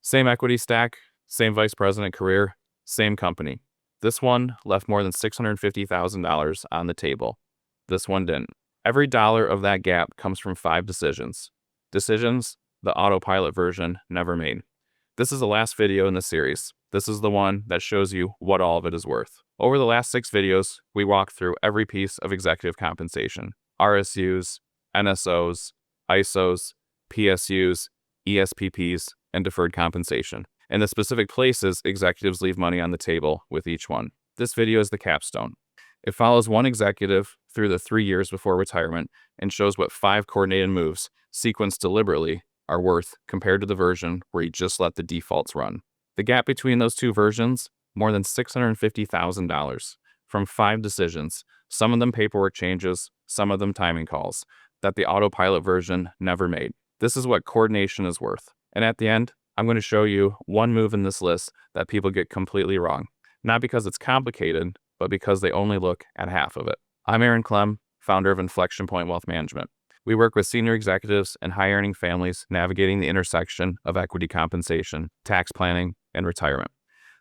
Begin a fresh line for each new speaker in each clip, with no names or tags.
Same equity stack, same vice president career, same company. This one left more than $650,000 on the table. This one didn't. Every dollar of that gap comes from 5 decisions. Decisions the autopilot version never made. This is the last video in the series. This is the one that shows you what all of it is worth. Over the last 6 videos, we walked through every piece of executive compensation: RSUs, NSOs, ISOs, PSUs, ESPPs, and deferred compensation, and the specific places executives leave money on the table with each one. This video is the capstone. It follows one executive through the 3 years before retirement and shows what 5 coordinated moves, sequenced deliberately, are worth compared to the version where you just let the defaults run. The gap between those 2 versions, more than $650,000 from 5 decisions, some of them paperwork changes, some of them timing calls, that the autopilot version never made. This is what coordination is worth. And at the end, I'm going to show you one move in this list that people get completely wrong. Not because it's complicated, but because they only look at half of it. I'm Aaron Clem, founder of Inflection Point Wealth Management. We work with senior executives and high-earning families navigating the intersection of equity compensation, tax planning, and retirement.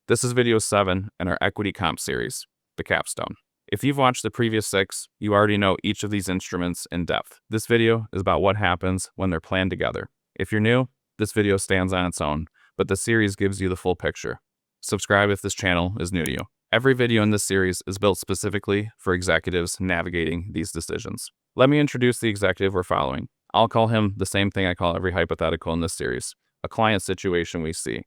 This is video 7 in our equity comp series, the capstone. If you've watched the previous 6, you already know each of these instruments in depth. This video is about what happens when they're planned together. If you're new, this video stands on its own, but the series gives you the full picture. Subscribe if this channel is new to you. Every video in this series is built specifically for executives navigating these decisions. Let me introduce the executive we're following. I'll call him the same thing I call every hypothetical in this series, a client situation we see.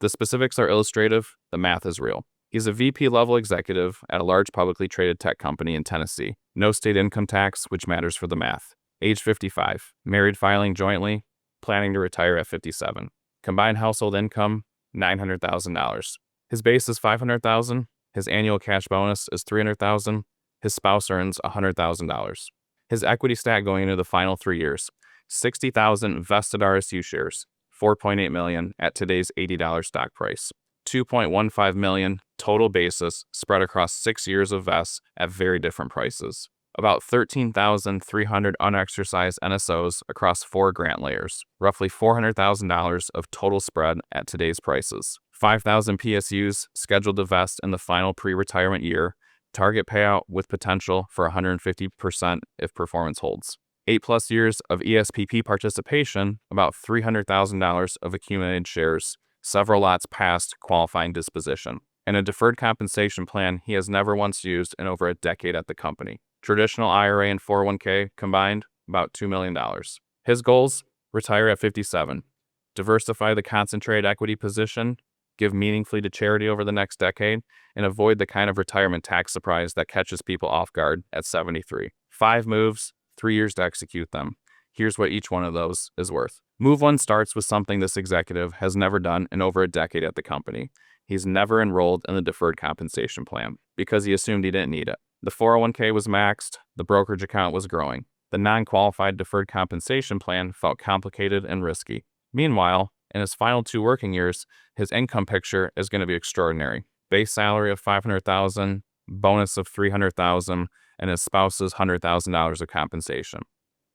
The specifics are illustrative, the math is real. He's a VP level executive at a large publicly traded tech company in Tennessee. No state income tax, which matters for the math. Age 55, married filing jointly, planning to retire at 57. Combined household income, $900,000. His base is $500,000. His annual cash bonus is $300,000. His spouse earns $100,000. His equity stack going into the final 3 years: 60,000 vested RSU shares, 4.8 million at today's $80 stock price, 2.15 million total basis spread across 6 years of vests at very different prices, about 13,300 unexercised NSOs across 4 grant layers, roughly $400,000 of total spread at today's prices, 5,000 PSUs scheduled to vest in the final pre-retirement year, target payout with potential for 150% if performance holds. 8+ years of ESPP participation, about $300,000 of accumulated shares, several lots past qualifying disposition, and a deferred compensation plan he has never once used in over a decade at the company. Traditional IRA and 401k combined, about $2 million. His goals: retire at 57, diversify the concentrated equity position, give meaningfully to charity over the next decade, and avoid the kind of retirement tax surprise that catches people off guard at 73. 5 moves, 3 years to execute them. Here's what each one of those is worth. Move 1 starts with something this executive has never done in over a decade at the company. He's never enrolled in the deferred compensation plan because he assumed he didn't need it. The 401k was maxed, the brokerage account was growing. The non-qualified deferred compensation plan felt complicated and risky. Meanwhile, in his final 2 working years, his income picture is going to be extraordinary. Base salary of $500,000, bonus of $300,000, and his spouse's $100,000 of compensation.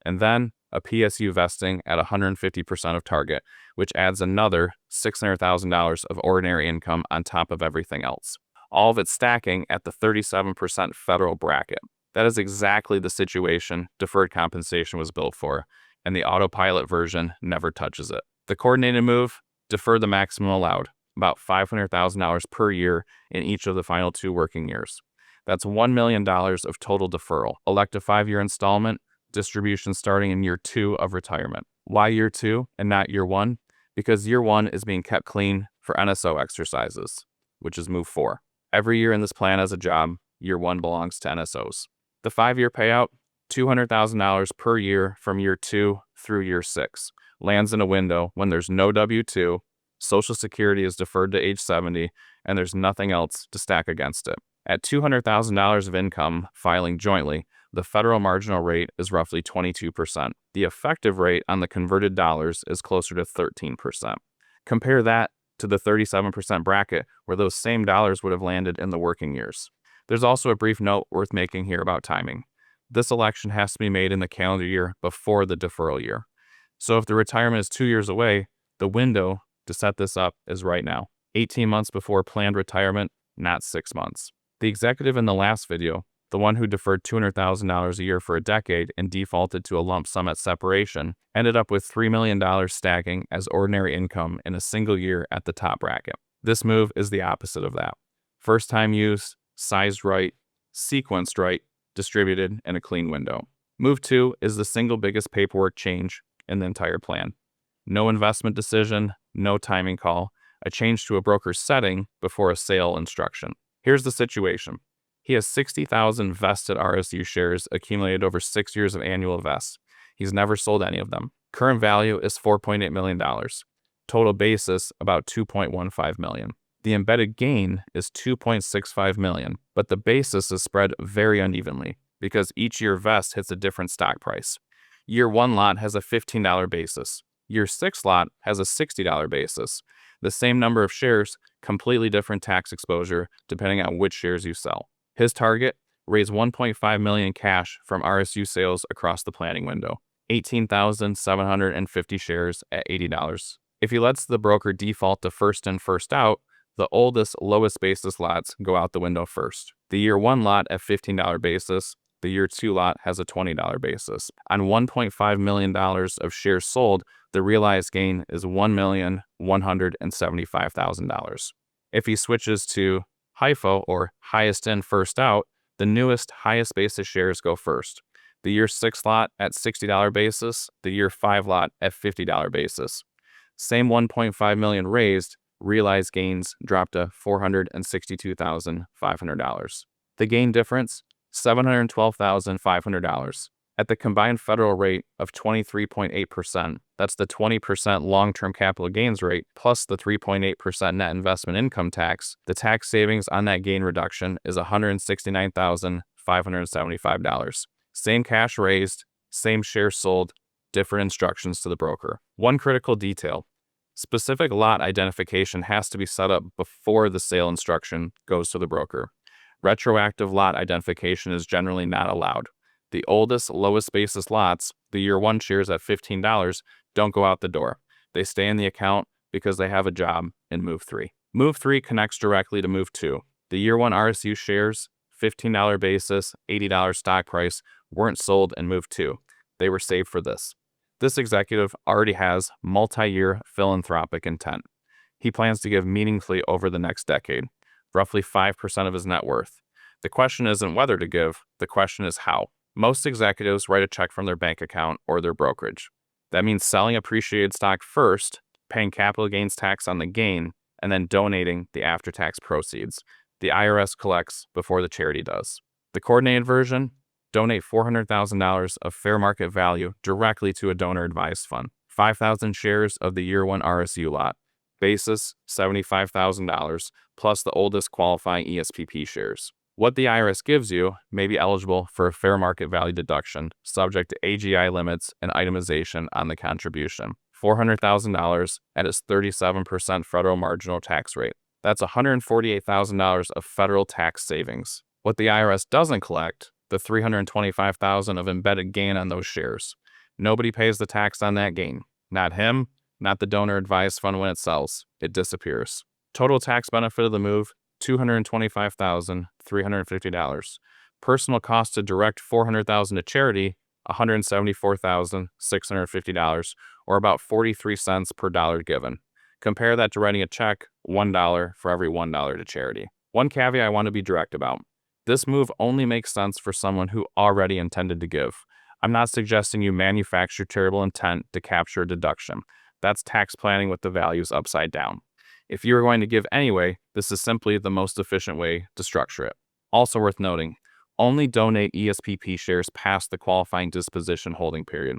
And then a PSU vesting at 150% of target, which adds another $600,000 of ordinary income on top of everything else. All of it stacking at the 37% federal bracket. That is exactly the situation deferred compensation was built for, and the autopilot version never touches it. The coordinated move: defer the maximum allowed, about $500,000 per year in each of the final 2 working years. That's $1 million of total deferral. Elect a 5-year installment, distribution starting in year 2 of retirement. Why year 2 and not year 1? Because year 1 is being kept clean for NSO exercises, which is move 4. Every year in this plan as a job, year 1 belongs to NSOs. The 5-year payout: $200,000 per year from year 2 through year 6. Lands in a window when there's no W-2, Social Security is deferred to age 70, and there's nothing else to stack against it. At $200,000 of income filing jointly, the federal marginal rate is roughly 22%. The effective rate on the converted dollars is closer to 13%. Compare that to the 37% bracket where those same dollars would have landed in the working years. There's also a brief note worth making here about timing. This election has to be made in the calendar year before the deferral year. So if the retirement is 2 years away, the window to set this up is right now. 18 months before planned retirement, not 6 months. The executive in the last video, the one who deferred $200,000 a year for a decade and defaulted to a lump sum at separation, ended up with $3 million stacking as ordinary income in a single year at the top bracket. This move is the opposite of that. First time use, sized right, sequenced right, distributed in a clean window. Move 2 is the single biggest paperwork change in the entire plan. No investment decision, no timing call, a change to a broker's setting before a sale instruction. Here's the situation. He has 60,000 vested RSU shares accumulated over 6 years of annual vests. He's never sold any of them. Current value is $4.8 million. Total basis about $2.15 million. The embedded gain is $2.65 million, but the basis is spread very unevenly because each year vest hits a different stock price. Year 1 lot has a $15 basis. Year 6 lot has a $60 basis. The same number of shares, completely different tax exposure depending on which shares you sell. His target, raise $1.5 million cash from RSU sales across the planning window. 18,750 shares at $80. If he lets the broker default to first in, first out, the oldest, lowest basis lots go out the window first. The year 1 lot at $15 basis, the year 2 lot has a $20 basis. On $1.5 million of shares sold, the realized gain is $1,175,000. If he switches to HIFO, or highest in, first out, the newest, highest basis shares go first. The year 6 lot at $60 basis, the year 5 lot at $50 basis. Same $1.5 million raised, realized gains dropped to $462,500. The gain difference, $712,500. At the combined federal rate of 23.8%, that's the 20% long-term capital gains rate plus the 3.8% net investment income tax, the tax savings on that gain reduction is $169,575. Same cash raised, same shares sold, different instructions to the broker. One critical detail. Specific lot identification has to be set up before the sale instruction goes to the broker. Retroactive lot identification is generally not allowed. The oldest, lowest basis lots, the year 1 shares at $15, don't go out the door. They stay in the account because they have a job in move 3. Move 3 connects directly to move 2. The year 1 RSU shares, $15 basis, $80 stock price, weren't sold in move 2. They were saved for this. This executive already has multi-year philanthropic intent. He plans to give meaningfully over the next decade, roughly 5% of his net worth. The question isn't whether to give, the question is how. Most executives write a check from their bank account or their brokerage. That means selling appreciated stock first, paying capital gains tax on the gain, and then donating the after-tax proceeds. The IRS collects before the charity does. The coordinated version, donate $400,000 of fair market value directly to a donor-advised fund. 5,000 shares of the year 1 RSU lot. Basis, $75,000, plus the oldest qualifying ESPP shares. What the IRS gives you may be eligible for a fair market value deduction, subject to AGI limits and itemization on the contribution. $400,000 at its 37% federal marginal tax rate. That's $148,000 of federal tax savings. What the IRS doesn't collect, the $325,000 of embedded gain on those shares. Nobody pays the tax on that gain. Not him, not the donor advised fund when it sells. It disappears. Total tax benefit of the move, $225,350. Personal cost to direct $400,000 to charity, $174,650, or about 43 cents per dollar given. Compare that to writing a check, $1 for every $1 to charity. One caveat I want to be direct about. This move only makes sense for someone who already intended to give. I'm not suggesting you manufacture charitable intent to capture a deduction. That's tax planning with the values upside down. If you are going to give anyway, this is simply the most efficient way to structure it. Also worth noting, only donate ESPP shares past the qualifying disposition holding period.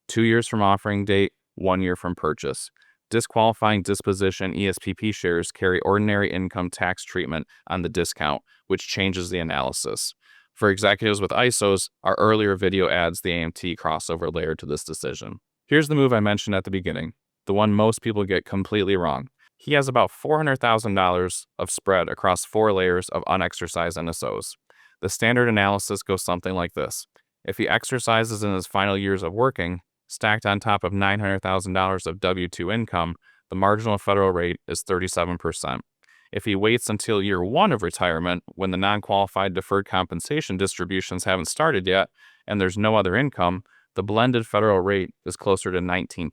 2 years from offering date, 1 year from purchase. Disqualifying disposition ESPP shares carry ordinary income tax treatment on the discount, which changes the analysis. For executives with ISOs, our earlier video adds the AMT crossover layer to this decision. Here's the move I mentioned at the beginning, the one most people get completely wrong. He has about $400,000 of spread across 4 layers of unexercised NSOs. The standard analysis goes something like this. If he exercises in his final years of working, stacked on top of $900,000 of W-2 income, the the marginal federal rate is 37%. If he waits until year 1 of retirement, when the non-qualified deferred compensation distributions haven't started yet and there's no other income, the blended federal rate is closer to 19%.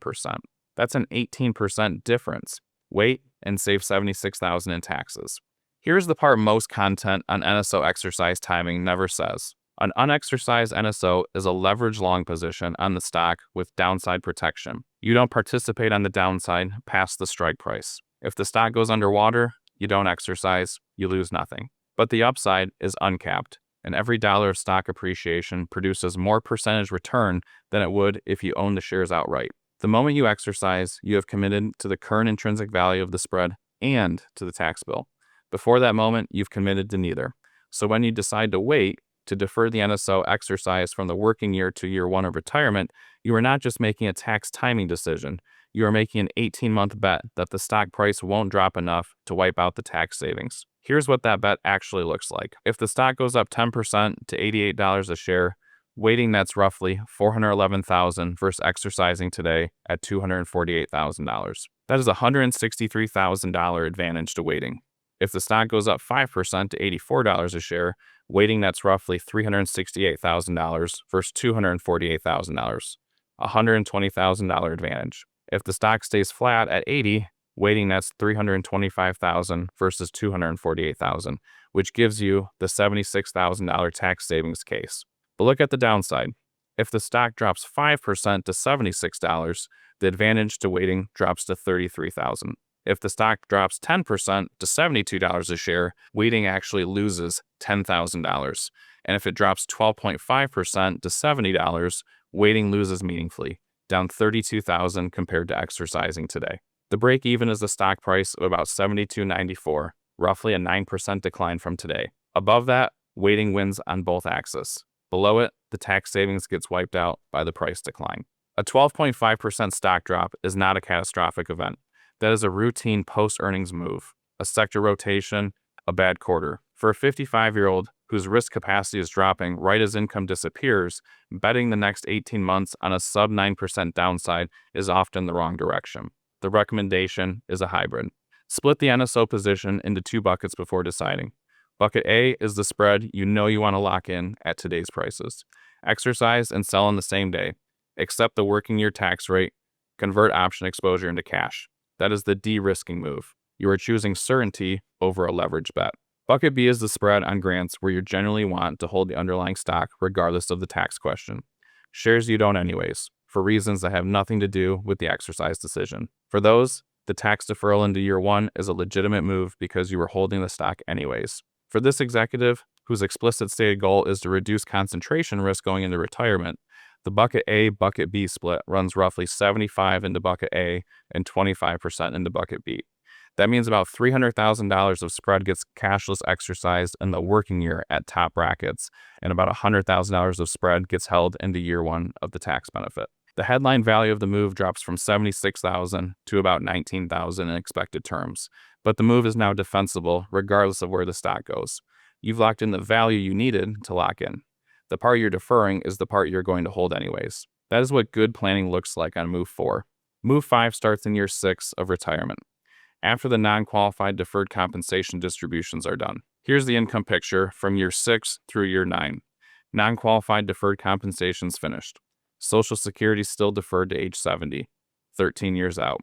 That's an 18% difference. Wait and save $76,000 in taxes. Here's the part most content on NSO exercise timing never says. An unexercised NSO is a leverage long position on the stock with downside protection. You don't participate on the downside past the strike price. If the stock goes underwater, you don't exercise, you lose nothing. But the upside is uncapped, and every dollar of stock appreciation produces more percentage return than it would if you own the shares outright. The moment you exercise, you have committed to the current intrinsic value of the spread and to the tax bill. Before that moment, you've committed to neither. So when you decide to wait, to defer the NSO exercise from the working year to year 1 of retirement, you are not just making a tax timing decision, you are making an 18-month bet that the stock price won't drop enough to wipe out the tax savings. Here's what that bet actually looks like. If the stock goes up 10% to $88 a share, waiting nets roughly $411,000 versus exercising today at $248,000. That is a $163,000 advantage to waiting. If the stock goes up 5% to $84 a share, waiting nets roughly $368,000 versus $248,000, a $120,000 advantage. If the stock stays flat at 80, waiting nets $325,000 versus $248,000, which gives you the $76,000 tax savings case. But look at the downside. If the stock drops 5% to $76, the advantage to waiting drops to $33,000. If the stock drops 10% to $72 a share, waiting actually loses $10,000. And if it drops 12.5% to $70, waiting loses meaningfully, down $32,000 compared to exercising today. The break even is a stock price of about $72.94, roughly a 9% decline from today. Above that, waiting wins on both axes. Below it, the tax savings gets wiped out by the price decline. A 12.5% stock drop is not a catastrophic event. That is a routine post-earnings move, a sector rotation, a bad quarter. For a 55-year-old whose risk capacity is dropping right as income disappears, betting the next 18 months on a sub 9% downside is often the wrong direction. The recommendation is a hybrid. Split the NSO position into 2 buckets before deciding. Bucket A is the spread you know you want to lock in at today's prices. Exercise and sell on the same day. Accept the working year tax rate. Convert option exposure into cash. That is the de-risking move. You are choosing certainty over a leverage bet. Bucket B is the spread on grants where you generally want to hold the underlying stock regardless of the tax question. Shares you don't anyways, for reasons that have nothing to do with the exercise decision. For those, the tax deferral into year 1 is a legitimate move because you were holding the stock anyways. For this executive, whose explicit stated goal is to reduce concentration risk going into retirement, the bucket A, bucket B split runs roughly 75 into bucket A and 25% into bucket B. That means about $300,000 of spread gets cashless exercised in the working year at top brackets, and about $100,000 of spread gets held into year 1 of the tax benefit. The headline value of the move drops from $76,000 to about $19,000 in expected terms, but the move is now defensible regardless of where the stock goes. You've locked in the value you needed to lock in. The part you're deferring is the part you're going to hold anyways. That is what good planning looks like on move 4. Move 5 starts in year 6 of retirement, after the non-qualified deferred compensation distributions are done. Here's the income picture from year 6 through year 9. Non-qualified deferred compensation's finished. Social Security still deferred to age 70, 13 years out.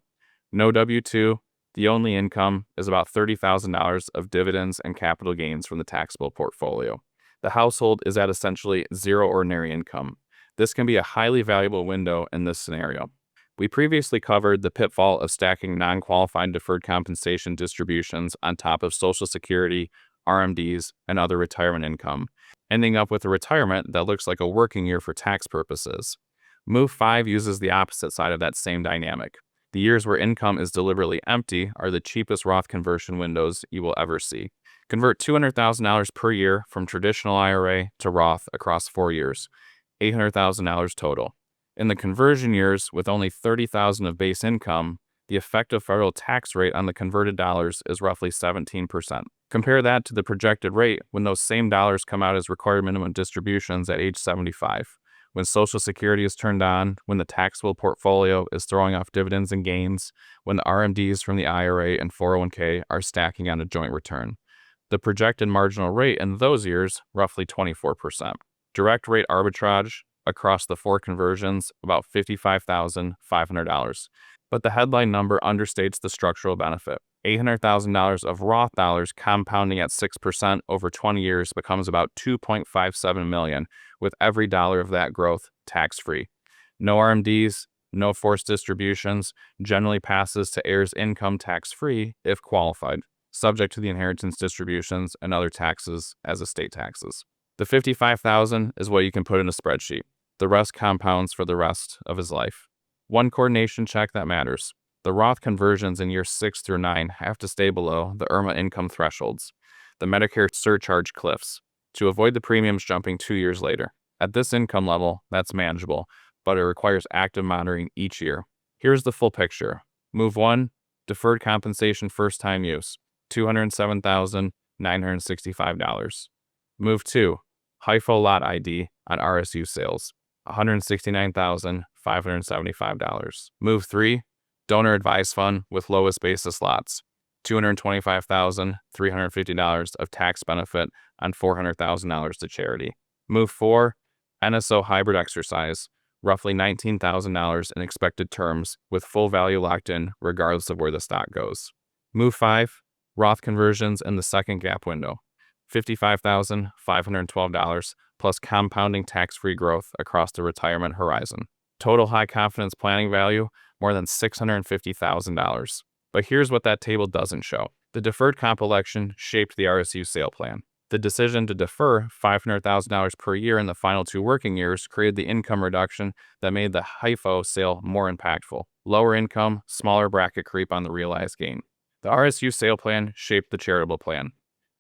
No W-2, the only income is about $30,000 of dividends and capital gains from the taxable portfolio. The household is at essentially zero ordinary income. This can be a highly valuable window in this scenario. We previously covered the pitfall of stacking non-qualified deferred compensation distributions on top of Social Security, RMDs, and other retirement income, ending up with a retirement that looks like a working year for tax purposes. Move 5 uses the opposite side of that same dynamic. The years where income is deliberately empty are the cheapest Roth conversion windows you will ever see. Convert $200,000 per year from traditional IRA to Roth across 4 years, $800,000 total. In the conversion years, with only $30,000 of base income, the effective federal tax rate on the converted dollars is roughly 17%. Compare that to the projected rate when those same dollars come out as required minimum distributions at age 75, when Social Security is turned on, when the taxable portfolio is throwing off dividends and gains, when the RMDs from the IRA and 401k are stacking on a joint return. The projected marginal rate in those years, roughly 24%. Direct rate arbitrage across the 4 conversions, about $55,500. But the headline number understates the structural benefit. $800,000 of Roth dollars compounding at 6% over 20 years becomes about $2.57 million, with every dollar of that growth tax-free. No RMDs, no forced distributions, generally passes to heirs income tax-free if qualified, subject to the inheritance distributions and other taxes as estate taxes. The $55,000 is what you can put in a spreadsheet. The rest compounds for the rest of his life. One coordination check that matters. The Roth conversions in years 6 through 9 have to stay below the IRMA income thresholds, the Medicare surcharge cliffs, to avoid the premiums jumping 2 years later. At this income level, that's manageable, but it requires active monitoring each year. Here's the full picture. Move 1, deferred compensation first-time use, $207,965. Move 2, HIFO lot ID on RSU sales, $169,575. Move 3, donor advised fund with lowest basis lots, $225,350 of tax benefit on $400,000 to charity. Move 4, NSO hybrid exercise, roughly $19,000 in expected terms with full value locked in regardless of where the stock goes. Move 5, Roth conversions in the second gap window, $55,512 plus compounding tax-free growth across the retirement horizon. Total high confidence planning value, more than $650,000. But here's what that table doesn't show. The deferred comp election shaped the RSU sale plan. The decision to defer $500,000 per year in the final 2 working years created the income reduction that made the HIFO sale more impactful. Lower income, smaller bracket creep on the realized gain. The RSU sale plan shaped the charitable plan.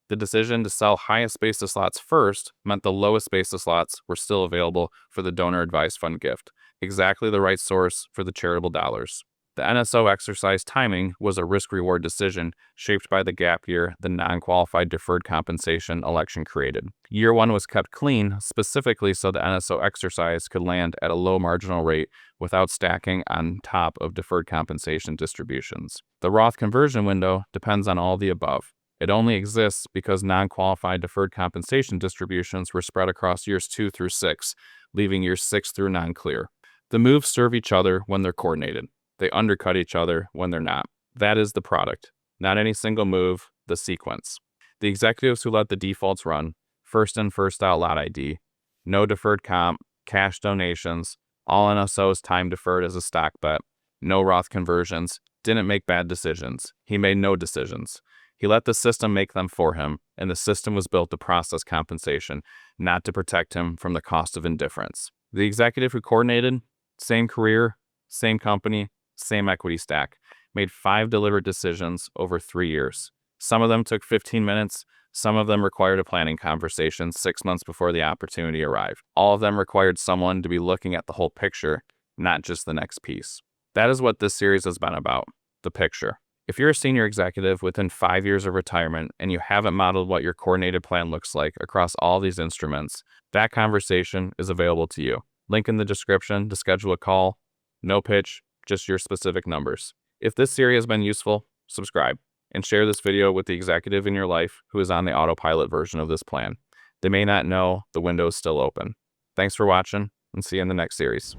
The decision to sell highest basis lots first meant the lowest basis lots were still available for the donor advised fund gift, exactly the right source for the charitable dollars. The NSO exercise timing was a risk-reward decision shaped by the gap year the non-qualified deferred compensation election created. Year 1 was kept clean specifically so the NSO exercise could land at a low marginal rate without stacking on top of deferred compensation distributions. The Roth conversion window depends on all the above. It only exists because non-qualified deferred compensation distributions were spread across years 2 through 6, leaving years 6 through 9 clear. The moves serve each other when they're coordinated. They undercut each other when they're not. That is the product. Not any single move, the sequence. The executives who let the defaults run, first in, first out lot ID, no deferred comp, cash donations, all NSOs time deferred as a stock bet, no Roth conversions, didn't make bad decisions. He made no decisions. He let the system make them for him, and the system was built to process compensation, not to protect him from the cost of indifference. The executive who coordinated, same career, same company, same equity stack, made 5 deliberate decisions over 3 years. Some of them took 15 minutes, some of them required a planning conversation 6 months before the opportunity arrived. All of them required someone to be looking at the whole picture, not just the next piece. That is what this series has been about, the picture. If you're a senior executive within 5 years of retirement and you haven't modeled what your coordinated plan looks like across all these instruments, that conversation is available to you. Link in the description to schedule a call. No pitch, just your specific numbers. If this series has been useful, subscribe and share this video with the executive in your life who is on the autopilot version of this plan. They may not know the window is still open. Thanks for watching and see you in the next series.